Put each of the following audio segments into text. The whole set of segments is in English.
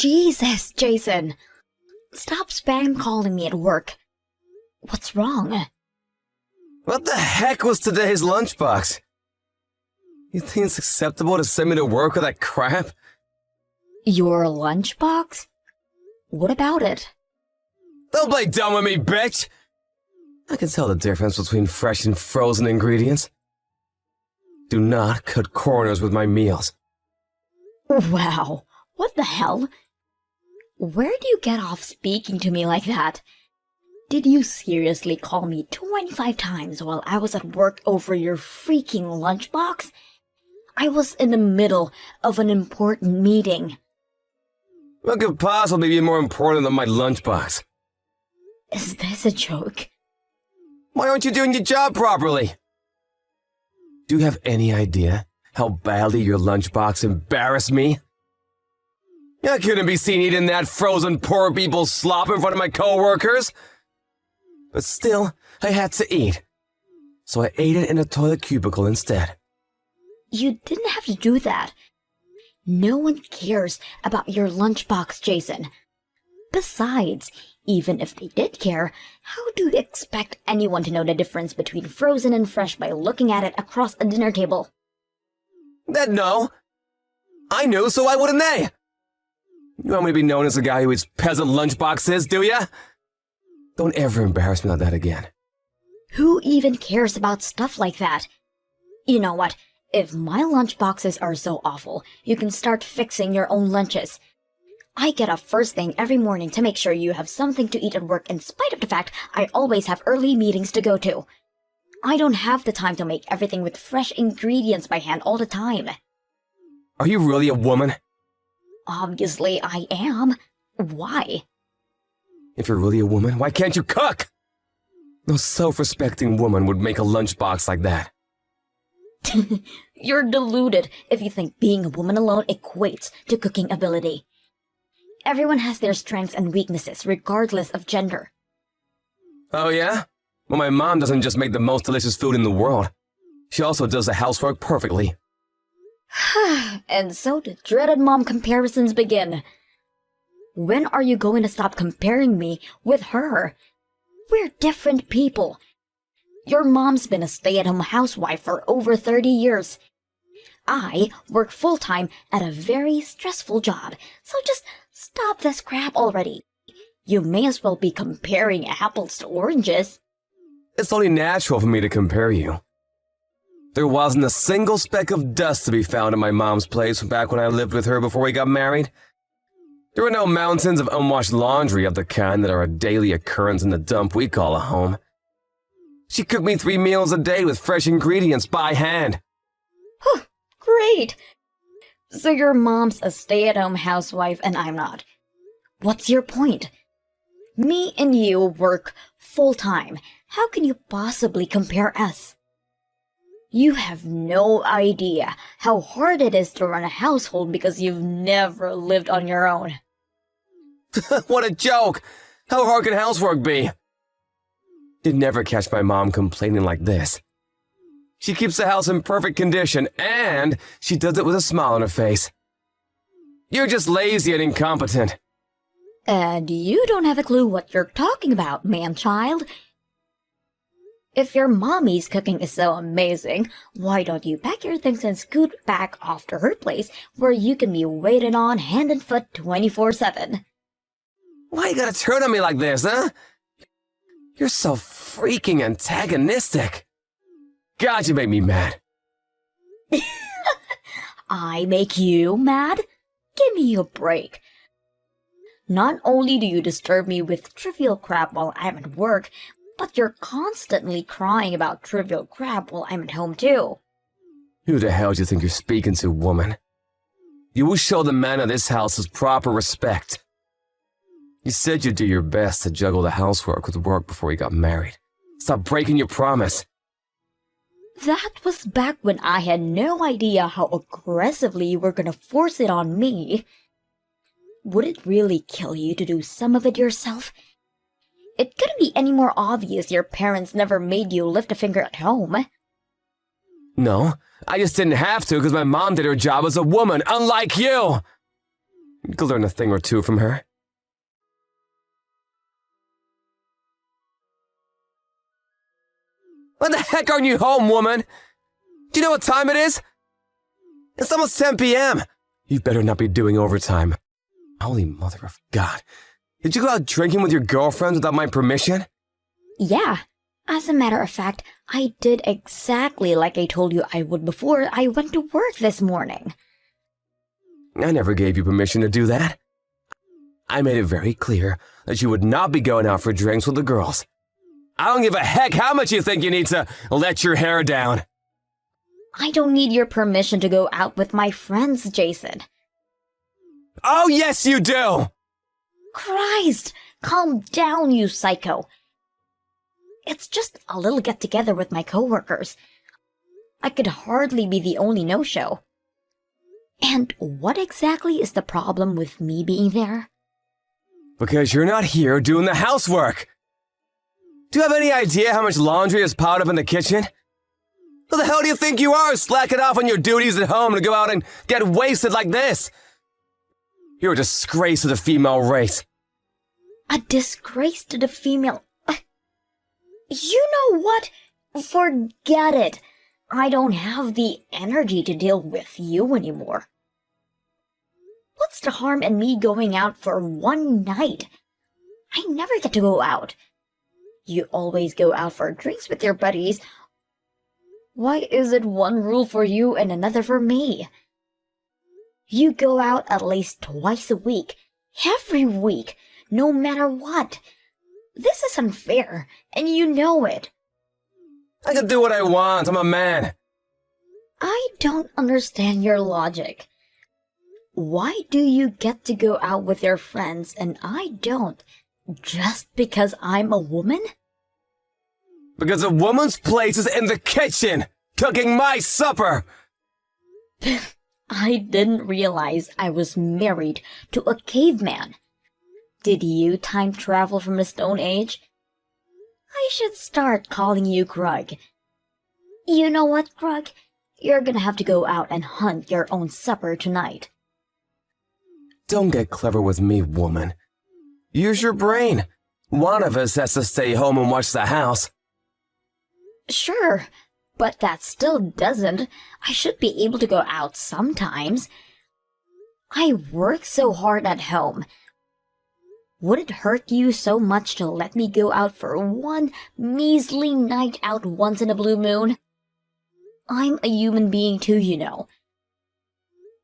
Jesus, Jason. Stop spam calling me at work. What's wrong? What the heck was today's lunchbox? You think it's acceptable to send me to work with that crap? Your lunchbox? What about it? Don't play dumb with me, bitch! I can tell the difference between fresh and frozen ingredients. Do not cut corners with my meals. Wow, what the hell? Where do you get off speaking to me like that? Did you seriously call me 25 times while I was at work over your freaking lunchbox? I was in the middle of an important meeting. What could possibly be more important than my lunchbox? Is this a joke? Why aren't you doing your job properly? Do you have any idea how badly your lunchbox embarrassed me? I couldn't be seen eating that frozen poor people's slop in front of my coworkers. But still, I had to eat. So I ate it in a toilet cubicle instead. You didn't have to do that. No one cares about your lunchbox, Jason. Besides, even if they did care, how do you expect anyone to know the difference between frozen and fresh by looking at it across a dinner table? No. I knew, so why wouldn't they? You want me to be known as a guy who eats peasant lunchboxes, do ya? Don't ever embarrass me like that again. Who even cares about stuff like that? You know what? If my lunchboxes are so awful, you can start fixing your own lunches. I get up first thing every morning to make sure you have something to eat at work in spite of the fact I always have early meetings to go to. I don't have the time to make everything with fresh ingredients by hand all the time. Are you really a woman? Obviously I am. Why? If you're really a woman, why can't you cook? No self-respecting woman would make a lunchbox like that. You're deluded if you think being a woman alone equates to cooking ability. Everyone has their strengths and weaknesses regardless of gender. Oh yeah? Well, my mom doesn't just make the most delicious food in the world. She also does the housework perfectly. And so the dreaded mom comparisons begin. When are you going to stop comparing me with her? We're different people. Your mom's been a stay-at-home housewife for over 30 years. I work full-time at a very stressful job, so just stop this crap already. You may as well be comparing apples to oranges. It's only natural for me to compare you. There wasn't a single speck of dust to be found in my mom's place back when I lived with her before we got married. There were no mountains of unwashed laundry of the kind that are a daily occurrence in the dump we call a home. She cooked me 3 meals a day with fresh ingredients by hand. Great! So your mom's a stay-at-home housewife and I'm not. What's your point? Me and you work full-time. How can you possibly compare us? You have no idea how hard it is to run a household because you've never lived on your own. What a joke! How hard can housework be? You'd never catch my mom complaining like this. She keeps the house in perfect condition, and she does it with a smile on her face. You're just lazy and incompetent. And you don't have a clue what you're talking about, man-child. If your mommy's cooking is so amazing, why don't you pack your things and scoot back off to her place where you can be waited on hand and foot 24/7? Why you gotta turn on me like this, huh? You're so freaking antagonistic. God, you make me mad. I make you mad? Give me a break. Not only do you disturb me with trivial crap while I'm at work, but you're constantly crying about trivial crap while I'm at home too. Who the hell do you think you're speaking to, woman? You will show the man of this house his proper respect. You said you'd do your best to juggle the housework with work before we got married. Stop breaking your promise. That was back when I had no idea how aggressively you were gonna force it on me. Would it really kill you to do some of it yourself? It couldn't be any more obvious your parents never made you lift a finger at home. No, I just didn't have to because my mom did her job as a woman, unlike you. You could learn a thing or two from her. When the heck aren't you home, woman? Do you know what time it is? It's almost 10 p.m. You better not be doing overtime. Holy mother of God. Did you go out drinking with your girlfriends without my permission? Yeah. As a matter of fact, I did exactly like I told you I would before I went to work this morning. I never gave you permission to do that. I made it very clear that you would not be going out for drinks with the girls. I don't give a heck how much you think you need to let your hair down. I don't need your permission to go out with my friends, Jason. Oh, yes, you do! Christ! Calm down, you psycho. It's just a little get-together with my coworkers. I could hardly be the only no-show. And what exactly is the problem with me being there? Because you're not here doing the housework. Do you have any idea how much laundry is piled up in the kitchen? Who the hell do you think you are, slacking off on your duties at home to go out and get wasted like this? You're a disgrace to the female race. A disgrace to the female... You know what? Forget it. I don't have the energy to deal with you anymore. What's the harm in me going out for one night? I never get to go out. You always go out for drinks with your buddies. Why is it one rule for you and another for me? You go out at least twice a week, every week, no matter what. This is unfair, and you know it. I can do what I want. I'm a man. I don't understand your logic. Why do you get to go out with your friends and I don't? Just because I'm a woman? Because a woman's place is in the kitchen, cooking my supper. I didn't realize I was married to a caveman. Did you time travel from the Stone Age? I should start calling you Krug. You know what, Krug? You're gonna have to go out and hunt your own supper tonight. Don't get clever with me, woman. Use your brain. One of us has to stay home and watch the house. Sure, but that still doesn't. I should be able to go out sometimes. I work so hard at home. Would it hurt you so much to let me go out for one measly night out once in a blue moon? I'm a human being too, you know.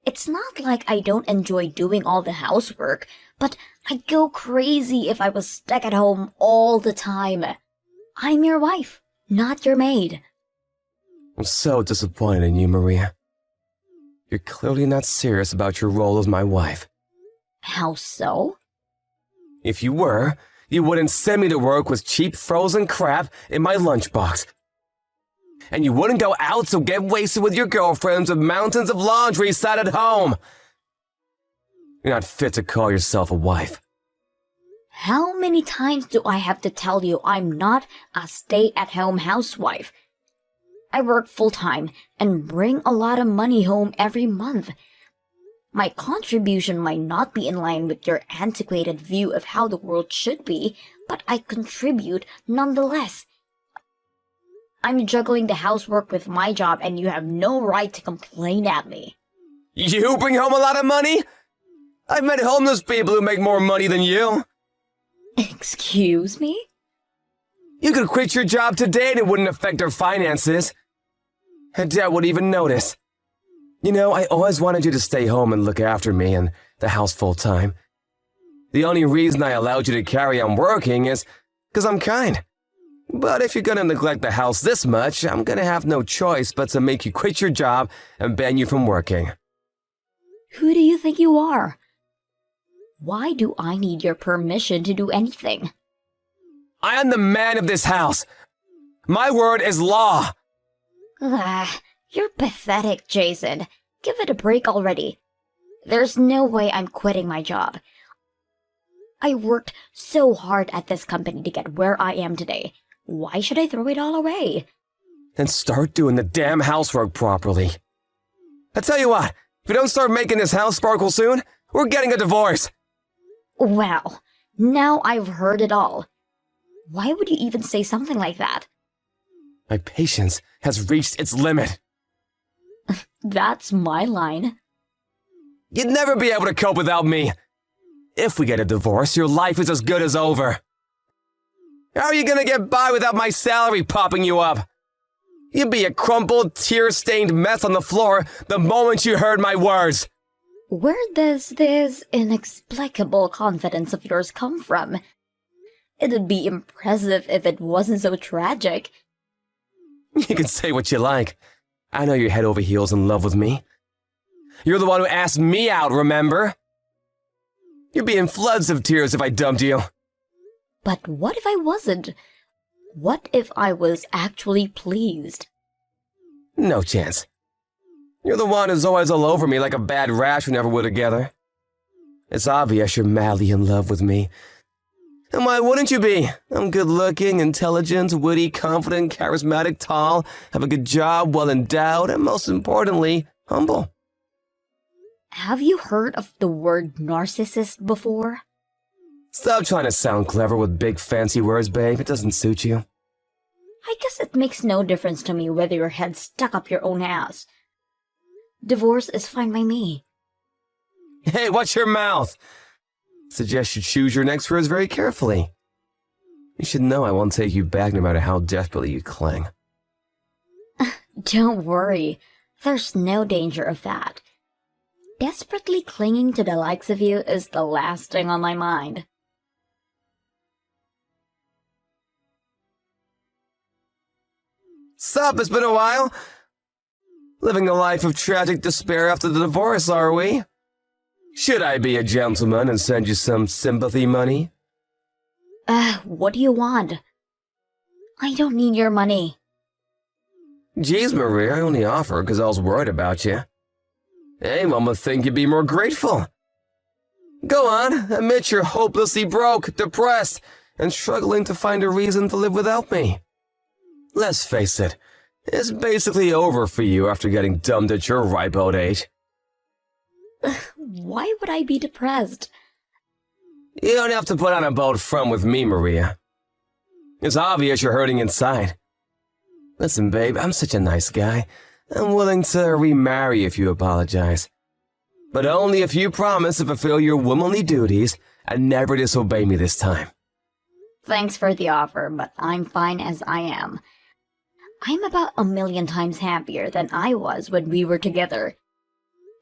It's not like I don't enjoy doing all the housework, but I'd go crazy if I was stuck at home all the time. I'm your wife, not your maid. I'm so disappointed in you, Maria. You're clearly not serious about your role as my wife. How so? If you were, you wouldn't send me to work with cheap frozen crap in my lunchbox. And you wouldn't go out to get wasted with your girlfriends with mountains of laundry sat at home. You're not fit to call yourself a wife. How many times do I have to tell you I'm not a stay-at-home housewife? I work full-time and bring a lot of money home every month. My contribution might not be in line with your antiquated view of how the world should be, but I contribute nonetheless. I'm juggling the housework with my job and you have no right to complain at me. You bring home a lot of money? I've met homeless people who make more money than you. Excuse me? You could quit your job today and it wouldn't affect our finances. And Dad would even notice. You know, I always wanted you to stay home and look after me and the house full time. The only reason I allowed you to carry on working is because I'm kind. But if you're gonna neglect the house this much, I'm gonna have no choice but to make you quit your job and ban you from working. Who do you think you are? Why do I need your permission to do anything? I am the man of this house. My word is law. You're pathetic, Jason. Give it a break already. There's no way I'm quitting my job. I worked so hard at this company to get where I am today. Why should I throw it all away? Then start doing the damn housework properly. I tell you what, if you don't start making this house sparkle soon, We're getting a divorce. Well, now I've heard it all. Why would you even say something like that? My patience has reached its limit. That's my line. You'd never be able to cope without me. If we get a divorce, your life is as good as over. How are you gonna get by without my salary popping you up? You'd be a crumpled, tear-stained mess on the floor the moment you heard my words. Where does this inexplicable confidence of yours come from? It'd be impressive if it wasn't so tragic. You can say what you like. I know you're head over heels in love with me. You're the one who asked me out, remember? You'd be in floods of tears if I dumped you. But what if I wasn't? What if I was actually pleased? No chance. You're the one who's always all over me like a bad rash whenever we're together. It's obvious you're madly in love with me. And why wouldn't you be? I'm good-looking, intelligent, witty, confident, charismatic, tall, have a good job, well-endowed, and most importantly, humble. Have you heard of the word narcissist before? Stop trying to sound clever with big fancy words, babe. It doesn't suit you. I guess it makes no difference to me whether your head's stuck up your own ass. Divorce is fine by me. Hey, watch your mouth! Suggest you choose your next words very carefully. You should know I won't take you back no matter how desperately you cling. Don't worry, there's no danger of that. Desperately clinging to the likes of you is the last thing on my mind. Sup, it's been a while. Living a life of tragic despair after the divorce, are we? Should I be a gentleman and send you some sympathy money? What do you want? I don't need your money. Geez, Maria, I only offer because I was worried about you. Anyone would think you'd be more grateful. Go on, admit you're hopelessly broke, depressed, and struggling to find a reason to live without me. Let's face it, it's basically over for you after getting dumped at your ripe old age. Why would I be depressed? You don't have to put on a bold front with me, Maria. It's obvious you're hurting inside. Listen, babe, I'm such a nice guy. I'm willing to remarry if you apologize. But only if you promise to fulfill your womanly duties and never disobey me this time. Thanks for the offer, but I'm fine as I am. I'm about 1,000,000 times happier than I was when we were together.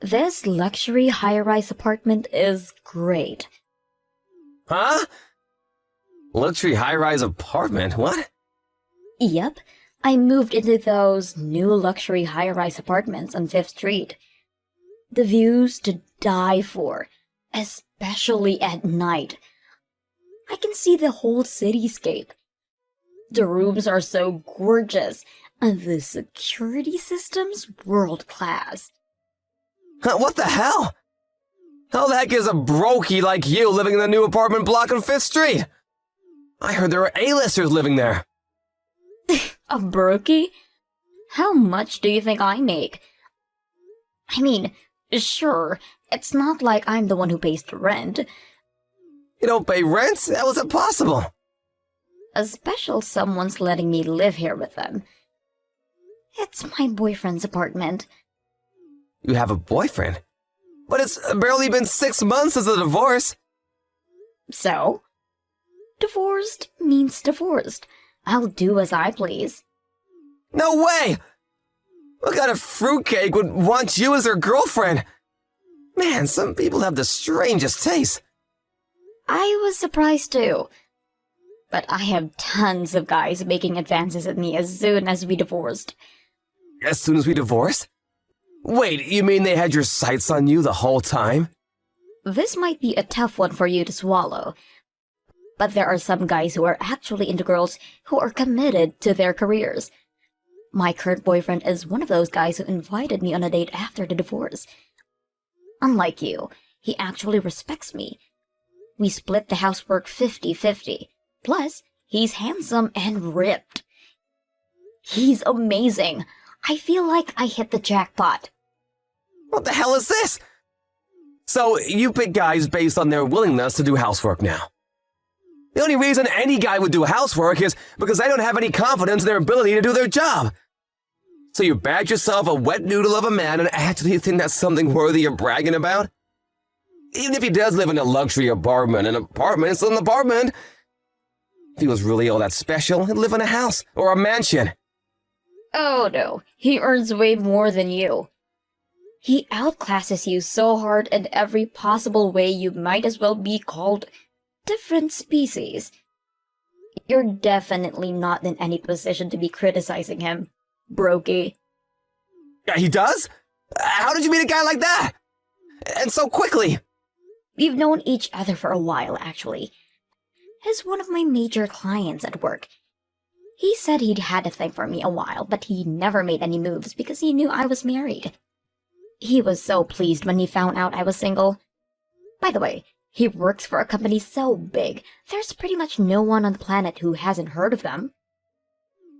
This luxury high-rise apartment is great. Huh? Luxury high-rise apartment? What? Yep, I moved into those new luxury high-rise apartments on 5th Street. The views to die for, especially at night. I can see the whole cityscape. The rooms are so gorgeous, and the security system's world-class. What the hell? How the heck is a brokey like you living in the new apartment block on 5th Street? I heard there were A-listers living there. A brokey? How much do you think I make? I mean, sure, it's not like I'm the one who pays the rent. You don't pay rent? How is that possible? A special someone's letting me live here with them. It's my boyfriend's apartment. You have a boyfriend? But it's barely been 6 months since the divorce. So? Divorced means divorced. I'll do as I please. No way! What kind of fruitcake would want you as their girlfriend? Man, some people have the strangest taste. I was surprised too. But I have tons of guys making advances at me as soon as we divorced. As soon as we divorced? Wait, you mean they had your sights on you the whole time? This might be a tough one for you to swallow. But there are some guys who are actually into girls who are committed to their careers. My current boyfriend is one of those guys who invited me on a date after the divorce. Unlike you, he actually respects me. We split the housework 50-50. Plus, he's handsome and ripped. He's amazing. I feel like I hit the jackpot. What the hell is this? So you pick guys based on their willingness to do housework now. The only reason any guy would do housework is because they don't have any confidence in their ability to do their job. So you badge yourself a wet noodle of a man and actually think that's something worthy of bragging about? Even if he does live in a luxury apartment, an apartment is still an apartment. If he was really all that special, he'd live in a house or a mansion. Oh no, he earns way more than you. He outclasses you so hard in every possible way you might as well be called different species. You're definitely not in any position to be criticizing him, Brokey. Yeah, he does? How did you meet a guy like that? And so quickly? We've known each other for a while, actually. He's one of my major clients at work. He said he'd had a thing for me a while, but he never made any moves because he knew I was married. He was so pleased when he found out I was single. By the way, he works for a company so big, there's pretty much no one on the planet who hasn't heard of them.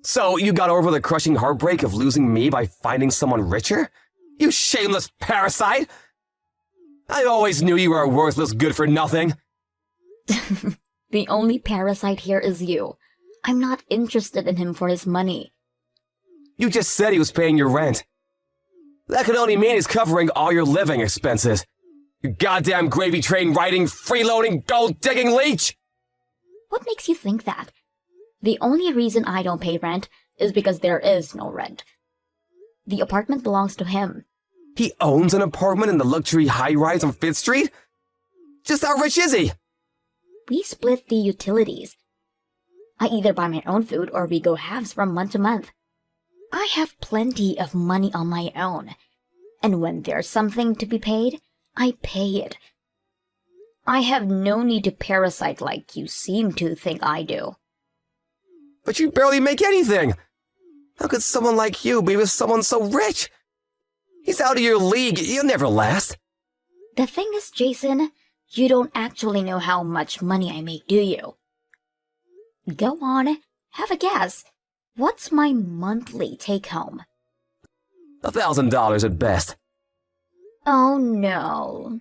So you got over the crushing heartbreak of losing me by finding someone richer? You shameless parasite! I always knew you were a worthless good-for-nothing. The only parasite here is you. I'm not interested in him for his money. You just said he was paying your rent. That could only mean he's covering all your living expenses. You goddamn gravy train riding, freeloading, gold-digging leech! What makes you think that? The only reason I don't pay rent is because there is no rent. The apartment belongs to him. He owns an apartment in the luxury high-rise on 5th Street? Just how rich is he? We split the utilities. I either buy my own food or we go halves from month to month. I have plenty of money on my own, and when there's something to be paid, I pay it. I have no need to parasite like you seem to think I do. But you barely make anything. How could someone like you be with someone so rich? He's out of your league. You'll never last. The thing is, Jason, you don't actually know how much money I make, do you? Go on, have a guess. What's my monthly take-home? $1,000 at best. Oh no.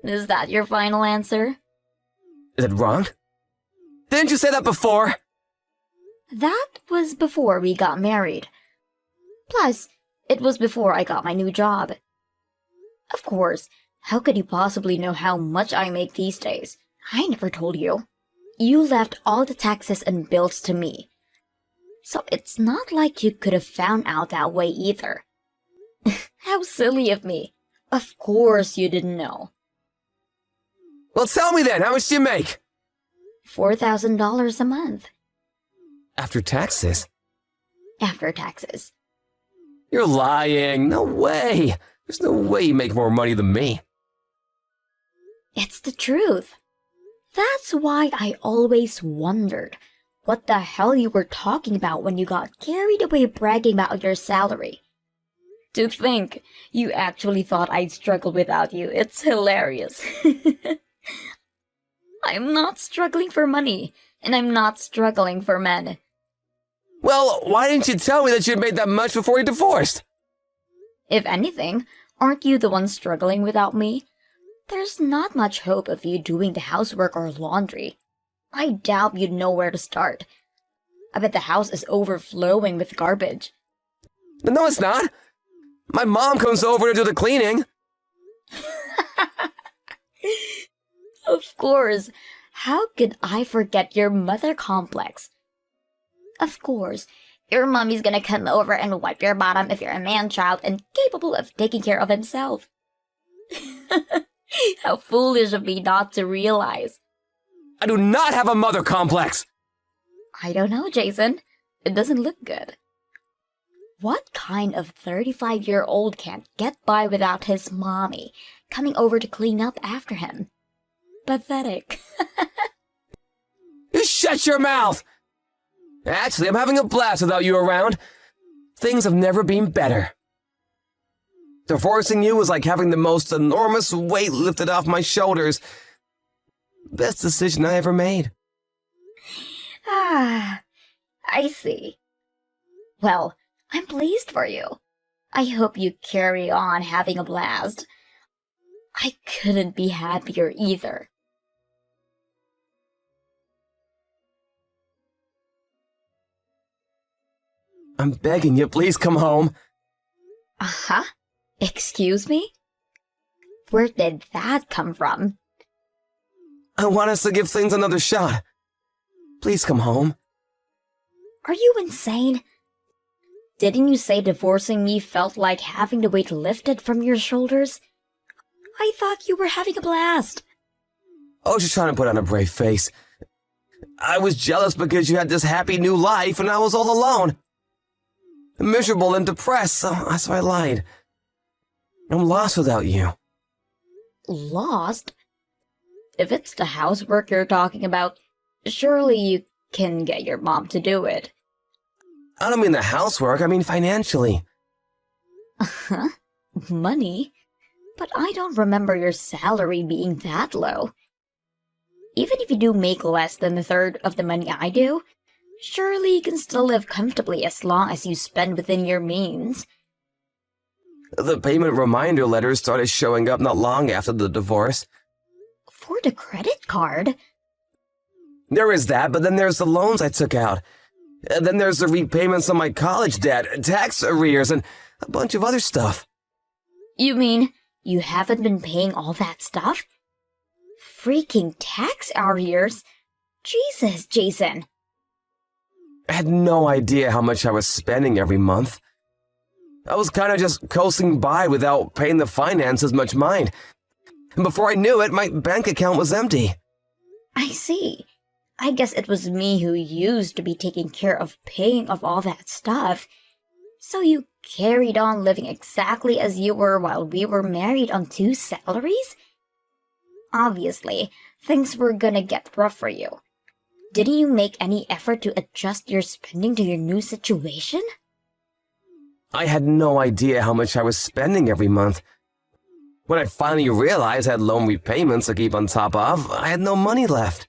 Is that your final answer? Is it wrong? Didn't you say that before? That was before we got married. Plus, it was before I got my new job. Of course, how could you possibly know how much I make these days? I never told you. You left all the taxes and bills to me. So it's not like you could have found out that way either. How silly of me. Of course you didn't know. Well, tell me then, how much do you make? $4,000 a month. After taxes? After taxes. You're lying. No way. There's no way you make more money than me. It's the truth. That's why I always wondered what the hell you were talking about when you got carried away bragging about your salary. To think you actually thought I'd struggle without you, it's hilarious. I'm not struggling for money, and I'm not struggling for men. Well, why didn't you tell me that you'd made that much before you divorced? If anything, aren't you the one struggling without me? There's not much hope of you doing the housework or laundry. I doubt you'd know where to start. I bet the house is overflowing with garbage. No, it's not. My mom comes over to do the cleaning. Of course. How could I forget your mother complex? Of course. Your mommy's gonna come over and wipe your bottom if you're a man-child and capable of taking care of himself. How foolish of me not to realize. I do not have a mother complex. I don't know, Jason. It doesn't look good. What kind of 35-year-old can't get by without his mommy coming over to clean up after him? Pathetic. You shut your mouth! Actually, I'm having a blast without you around. Things have never been better. Divorcing you was like having the most enormous weight lifted off my shoulders. Best decision I ever made. Ah, I see. Well, I'm pleased for you. I hope you carry on having a blast. I couldn't be happier either. I'm begging you, please come home. Uh-huh. Excuse me? Where did that come from? I want us to give things another shot. Please come home. Are you insane? Didn't you say divorcing me felt like having the weight lifted from your shoulders? I thought you were having a blast. I was just trying to put on a brave face. I was jealous because you had this happy new life and I was all alone. Miserable and depressed, so I lied. I'm lost without you. Lost? If it's the housework you're talking about, surely you can get your mom to do it. I don't mean the housework, I mean financially. Huh? Money? But I don't remember your salary being that low. Even if you do make less than a third of the money I do, surely you can still live comfortably as long as you spend within your means. The payment reminder letters started showing up not long after the divorce. For the credit card? There is that, but then there's the loans I took out. And then there's the repayments on my college debt, tax arrears, and a bunch of other stuff. You mean you haven't been paying all that stuff? Freaking tax arrears? Jesus, Jason. I had no idea how much I was spending every month. I was kind of just coasting by without paying the finances much mind. And before I knew it, my bank account was empty. I see. I guess it was me who used to be taking care of paying off all that stuff. So you carried on living exactly as you were while we were married on 2 salaries? Obviously, things were gonna get rough for you. Didn't you make any effort to adjust your spending to your new situation? I had no idea how much I was spending every month. When I finally realized I had loan repayments to keep on top of, I had no money left.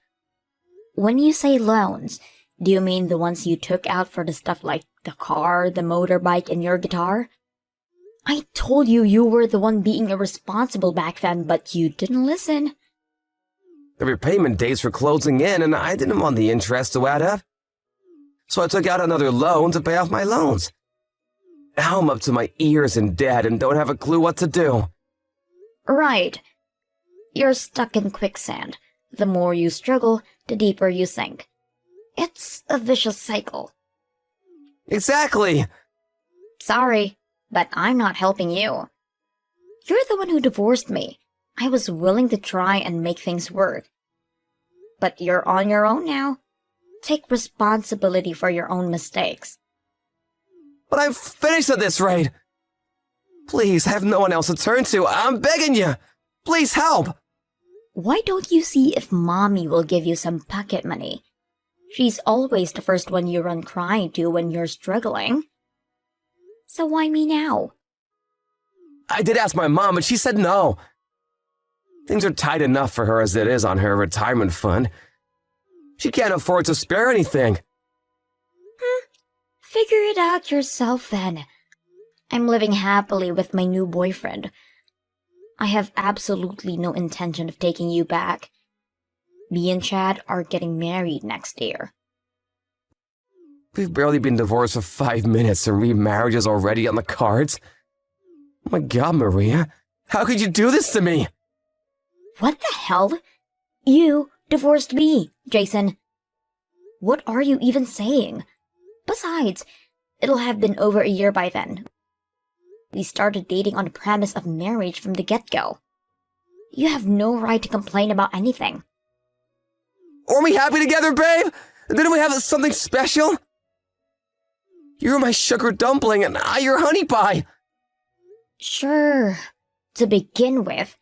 When you say loans, do you mean the ones you took out for the stuff like the car, the motorbike, and your guitar? I told you you were the one being irresponsible back then, but you didn't listen. The repayment dates were closing in, and I didn't want the interest to add up. So I took out another loan to pay off my loans. Now I'm up to my ears in debt and don't have a clue what to do. Right. You're stuck in quicksand. The more you struggle, the deeper you sink. It's a vicious cycle. Exactly! Sorry, but I'm not helping you. You're the one who divorced me. I was willing to try and make things work. But you're on your own now. Take responsibility for your own mistakes. But I'm finished at this rate. Please, I have no one else to turn to. I'm begging you. Please help. Why don't you see if Mommy will give you some pocket money? She's always the first one you run crying to when you're struggling. So why me now? I did ask my mom, but she said no. Things are tight enough for her as it is on her retirement fund. She can't afford to spare anything. Figure it out yourself then. I'm living happily with my new boyfriend. I have absolutely no intention of taking you back. Me and Chad are getting married next year. We've barely been divorced for 5 minutes and remarriage is already on the cards. Oh my God, Maria. How could you do this to me? What the hell? You divorced me, Jason. What are you even saying? Besides, it'll have been over a year by then. We started dating on the premise of marriage from the get-go. You have no right to complain about anything. Weren't we happy together, babe? Didn't we have something special? You're my sugar dumpling and I your honey pie. Sure. To begin with,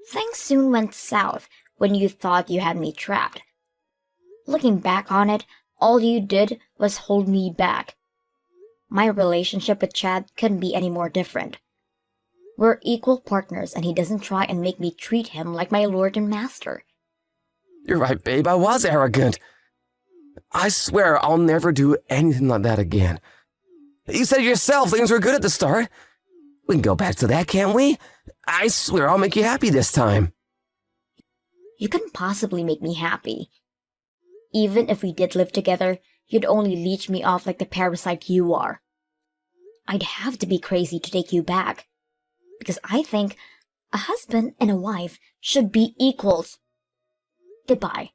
things soon went south when you thought you had me trapped. Looking back on it, all you did was hold me back. My relationship with Chad couldn't be any more different. We're equal partners and he doesn't try and make me treat him like my lord and master. You're right, babe. I was arrogant. I swear I'll never do anything like that again. You said yourself things were good at the start. We can go back to that, can't we? I swear I'll make you happy this time. You couldn't possibly make me happy. Even if we did live together, you'd only leech me off like the parasite you are. I'd have to be crazy to take you back. Because I think a husband and a wife should be equals. Goodbye.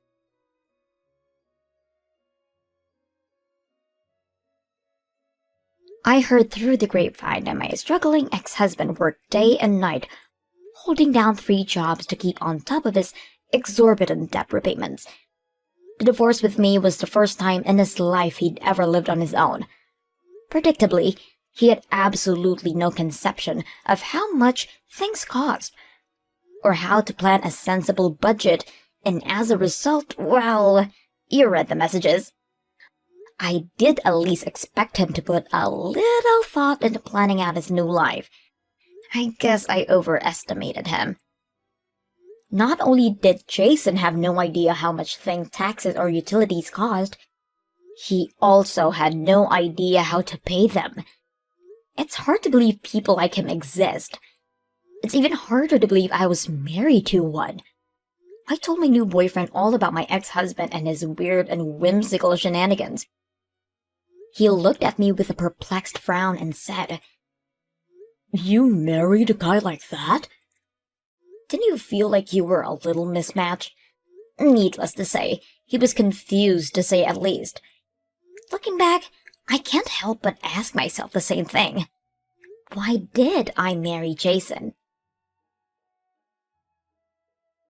I heard through the grapevine that my struggling ex-husband worked day and night, holding down 3 jobs to keep on top of his exorbitant debt repayments. The divorce with me was the first time in his life he'd ever lived on his own. Predictably, he had absolutely no conception of how much things cost, or how to plan a sensible budget, and as a result, well, you read the messages. I did at least expect him to put a little thought into planning out his new life. I guess I overestimated him. Not only did Jason have no idea how much things, taxes, or utilities cost, he also had no idea how to pay them. It's hard to believe people like him exist. It's even harder to believe I was married to one. I told my new boyfriend all about my ex-husband and his weird and whimsical shenanigans. He looked at me with a perplexed frown and said, "You married a guy like that? Didn't you feel like you were a little mismatched?" Needless to say, he was confused, to say at least. Looking back, I can't help but ask myself the same thing. Why did I marry Jason?